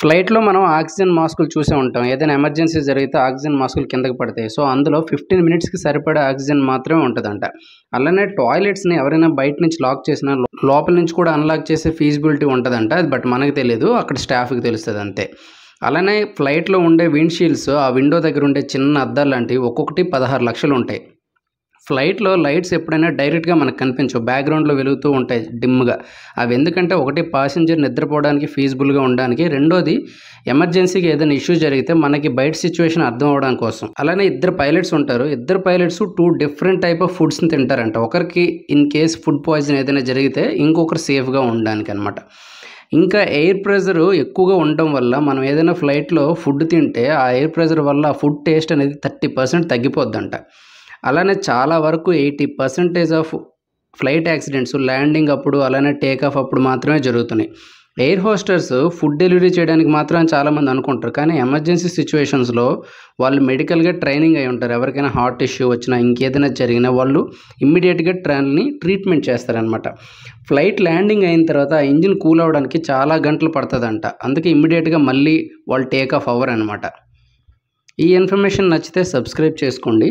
ఫ్లైట్‌లో మనం ఆక్సిజన్ మాస్కులు చూసే ఉంటాం. ఏదైనా ఎమర్జెన్సీ జరిగితే ఆక్సిజన్ మాస్కులు కిందకి పడతాయి. సో, అందులో 15 మినిట్స్‌కి సరిపడా ఆక్సిజన్ మాత్రమే ఉంటదంట. అలానే టాయిలెట్స్‌ని ఎవరైనా బయట నుంచి లాక్ చేసినా లోపల నుంచి కూడా అన్‌లాక్ చేసే ఫీజిబిలిటీ ఉంటదంట. బట్ మనకు తెలీదు. అక్కడ స్టాఫ్‌కి తెలుస్తది అంతే. అలానే ఫ్లైట్‌లో ఉండే విండ్ షీల్డ్స్ ఆ విండో దగ్గర ఉండే చిన్న అద్దాలు లాంటివి ఒక్కొక్కటి 16 లక్షలు ఉంటాయి. ఫ్లైట్‌లో లైట్స్ ఎప్పుడైనా డైరెక్ట్‌గా మనకు కనిపించవు. బ్యాక్‌గ్రౌండ్‌లో వెలుగుతూ ఉంటాయి డిమ్‌గా. అవి ఎందుకంటే ఒకటి పాసెంజర్ నిద్రపోవడానికి ఫీజిబుల్‌గా ఉండడానికి. రెండోది ఎమర్జెన్సీగా ఏదైనా ఇష్యూ జరిగితే మనకి బయట సిట్యుయేషన్ అర్థం అవ్వడం కోసం. అలానే ఇద్దరు పైలట్స్ ఉంటారు. ఇద్దరు పైలట్స్ 2 డిఫరెంట్ టైప్ ఆఫ్ ఫుడ్స్‌ని తింటారంట. ఒకరికి ఇన్ కేస్ ఫుడ్ పాయిజన్ ఏదైనా జరిగితే ఇంకొకరు సేఫ్‌గా ఉండడానికనమాట. ఇంకా ఎయిర్ ప్రెషర్ ఎక్కువగా ఉండడం వల్ల మనం ఏదైనా ఫ్లైట్‌లో ఫుడ్ తింటే ఆ ఎయిర్ ప్రెషర్ వల్ల ఆ ఫుడ్ టేస్ట్ అనేది 30% తగ్గిపోద్దంట. అలానే చాలా వరకు 80% ఆఫ్ ఫ్లైట్ యాక్సిడెంట్స్ ల్యాండింగ్ అప్పుడు అలానే టేక్ ఆఫ్ అప్పుడు మాత్రమే జరుగుతున్నాయి. ఎయిర్ హోస్టర్స్ ఫుడ్ డెలివరీ చేయడానికి మాత్రం చాలామంది అనుకుంటారు. కానీ ఎమర్జెన్సీ సిట్యుయేషన్స్‌లో వాళ్ళు మెడికల్‌గా ట్రైనింగ్ అయ్యి ఉంటారు. ఎవరికైనా హార్ట్ ఇష్యూ వచ్చినా, ఇంకేదైనా జరిగినా వాళ్ళు ఇమ్మీడియేట్‌గా ట్రీట్మెంట్ చేస్తారనమాట. ఫ్లైట్ ల్యాండింగ్ అయిన తర్వాత ఆ ఇంజిన్ కూల్ అవ్వడానికి చాలా గంటలు పడతదంట. అందుకే ఇమ్మీడియేట్‌గా మళ్ళీ వాళ్ళు టేక్ ఆఫ్ అవ్వరనమాట. ఈ ఇన్ఫర్మేషన్ నచ్చితే సబ్స్క్రైబ్ చేసుకోండి.